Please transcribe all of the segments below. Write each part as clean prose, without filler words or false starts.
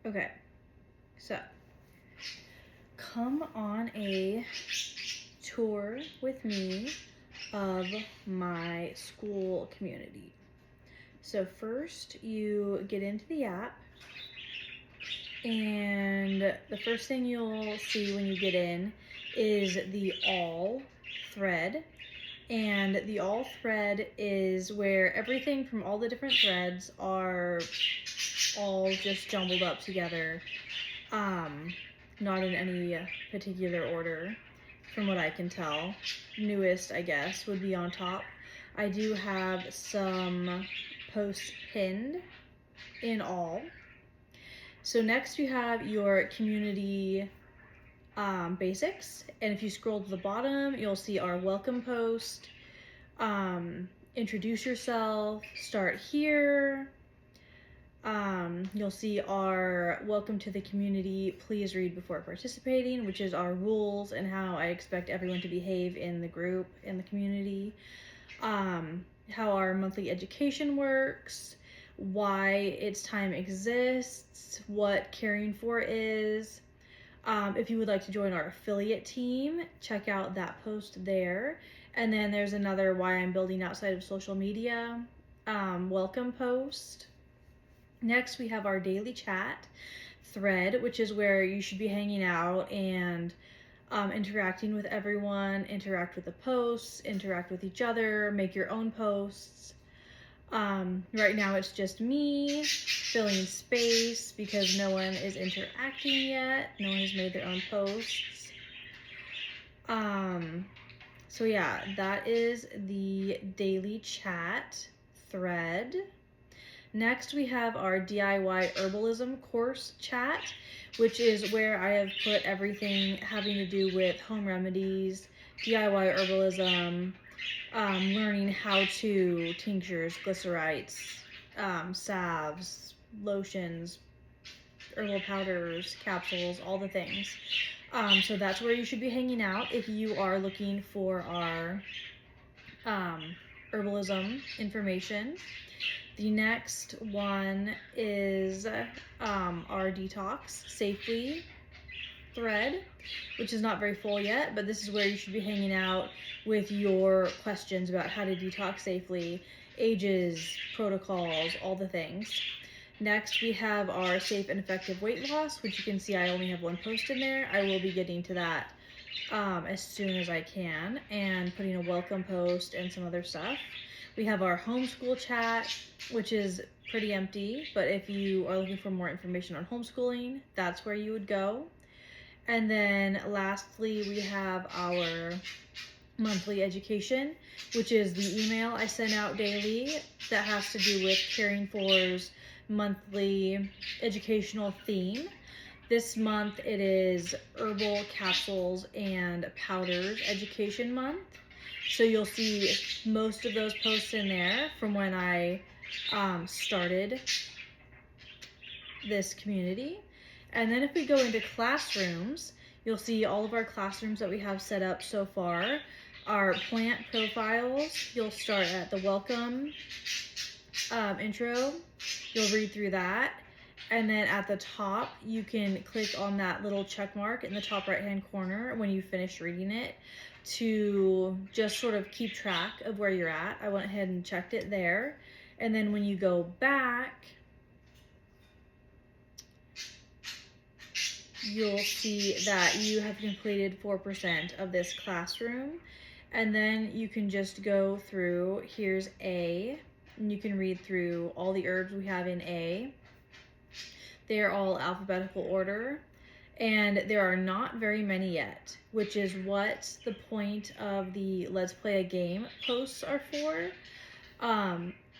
Okay, so come on a tour with me of my school community. So first you get into the app, and the first thing you'll see when you get in is the all thread. And the all thread is where everything from all the different threads are all just jumbled up together, not in any particular order from what I can tell. Newest, I guess, would be on top. I do have some posts pinned in all. So next you have your community basics, and if you scroll to the bottom, you'll see our welcome post, introduce yourself, start here. You'll see our welcome to the community, please read before participating, which is our rules and how I expect everyone to behave in the group, in the community. How our monthly education works, why It's Time exists, what Caring For is. If you would like to join our affiliate team, check out that post there. And then there's another why I'm building outside of social media welcome post. Next, we have our daily chat thread, which is where you should be hanging out and interacting with everyone, interact with the posts, interact with each other, make your own posts. Right now it's just me filling space because no one is interacting yet. No one has made their own posts. So yeah, that is the daily chat thread. Next, we have our DIY herbalism course chat, which is where I have put everything having to do with home remedies, DIY herbalism, learning how to tinctures, glycerites, salves, lotions, herbal powders, capsules, all the things. So that's where you should be hanging out if you are looking for our herbalism information. The next one is our detox safely thread, which is not very full yet, but this is where you should be hanging out with your questions about how to detox safely, ages, protocols, all the things. Next, we have our safe and effective weight loss, which you can see I only have one post in there. I will be getting to that as soon as I can, and putting a welcome post and some other stuff. We have our homeschool chat, which is pretty empty, but if you are looking for more information on homeschooling, that's where you would go. And then lastly, we have our monthly education, which is the email I send out daily that has to do with Caring For's monthly educational theme. This month it is herbal capsules and powders education month. So you'll see most of those posts in there from when I started this community. And then if we go into classrooms, you'll see all of our classrooms that we have set up so far. Our plant profiles, you'll start at the welcome intro. You'll read through that. And then at the top, you can click on that little check mark in the top right-hand corner when you finish reading it to just sort of keep track of where you're at. I went ahead and checked it there. And then when you go back, you'll see that you have completed 4% of this classroom. And then you can just go through, here's A, and you can read through all the herbs we have in A. They are all alphabetical order, and there are not very many yet, which is what the point of the Let's Play a Game posts are for.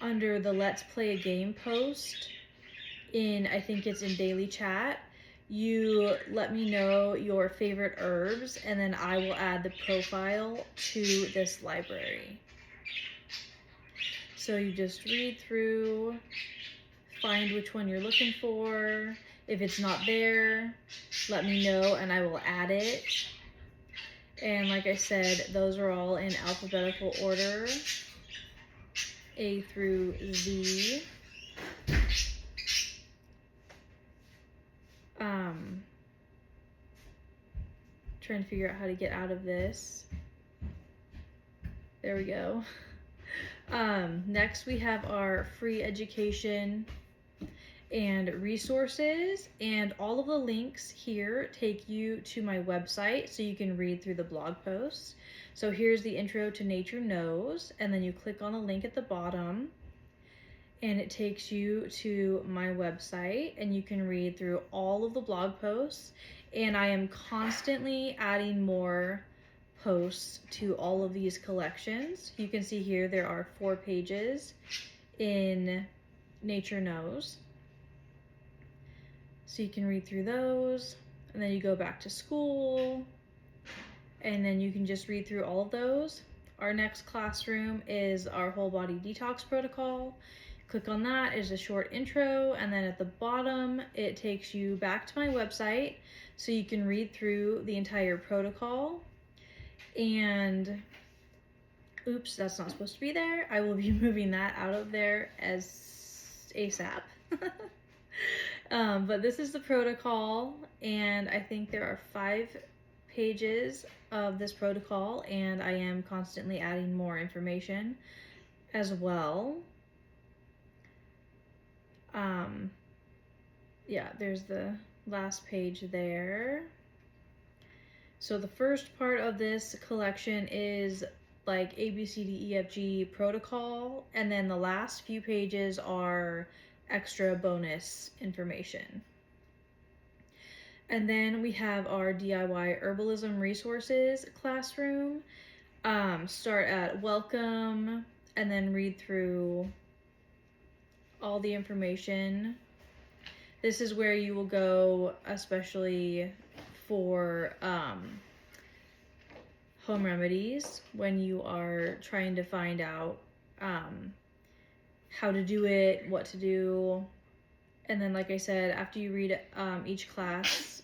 Under the Let's Play a Game post, I think it's in daily chat, you let me know your favorite herbs, and then I will add the profile to this library. So you just read through, find which one you're looking for. If it's not there, let me know and I will add it. And like I said, those are all in alphabetical order, A through Z. trying to figure out how to get out of this. There we go. Next we have our free education and resources, and all of the links here take you to my website so you can read through the blog posts. So here's the Intro to Nature Knows, and then you click on a link at the bottom and it takes you to my website, and you can read through all of the blog posts, and I am constantly adding more posts to all of these collections. You can see here there are 4 pages in Nature Knows. So you can read through those, and then you go back to school, and then you can just read through all of those. Our next classroom is our whole body detox protocol. Click on that, is a short intro, and then at the bottom it takes you back to my website so you can read through the entire protocol. And oops, that's not supposed to be there. I will be moving that out of there as ASAP. But this is the protocol, and I think there are 5 pages of this protocol, and I am constantly adding more information as well. Yeah, there's the last page there. So the first part of this collection is like ABCDEFG protocol, and then the last few pages are extra bonus information. And then we have our DIY herbalism resources classroom. Start at welcome and then read through all the information. This is where you will go, especially for home remedies, when you are trying to find out how to do it, what to do. And then, like I said, after you read each class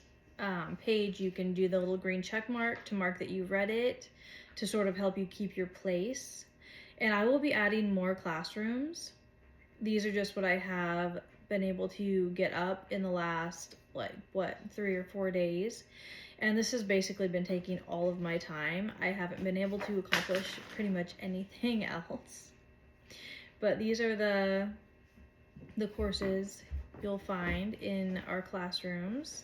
page, you can do the little green check mark to mark that you've read it, to sort of help you keep your place. And I will be adding more classrooms. These are just what I have been able to get up in the last, 3 or 4 days. And this has basically been taking all of my time. I haven't been able to accomplish pretty much anything else. But these are the courses you'll find in our classrooms.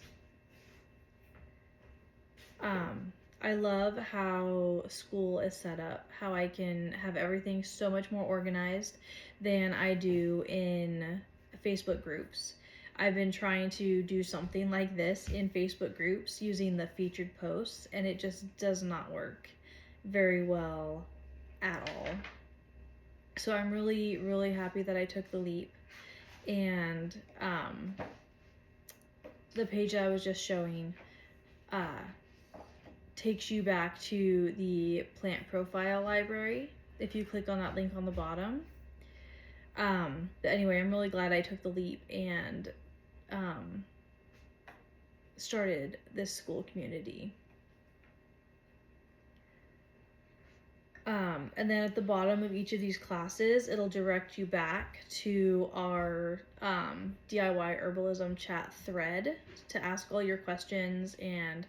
I love how SKOOL is set up, how I can have everything so much more organized than I do in Facebook groups. I've been trying to do something like this in Facebook groups using the featured posts, and it just does not work very well at all. So I'm really, really happy that I took the leap. And the page I was just showing takes you back to the plant profile library if you click on that link on the bottom. But anyway, I'm really glad I took the leap and started this SKOOL community. And then at the bottom of each of these classes, it'll direct you back to our DIY herbalism chat thread to ask all your questions and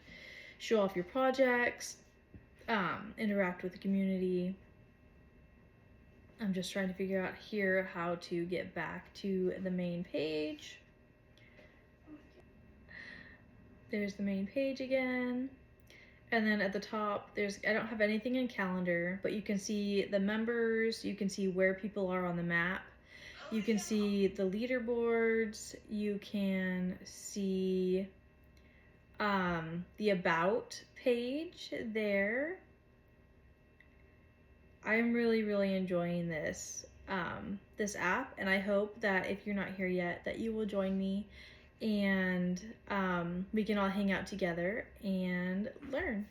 show off your projects, interact with the community. I'm just trying to figure out here how to get back to the main page. There's the main page again. And then at the top, I don't have anything in calendar, but you can see the members, you can see where people are on the map, you can see the leaderboards, you can see the about page there. I'm really, really enjoying this app, and I hope that if you're not here yet, that you will join me, and we can all hang out together and learn.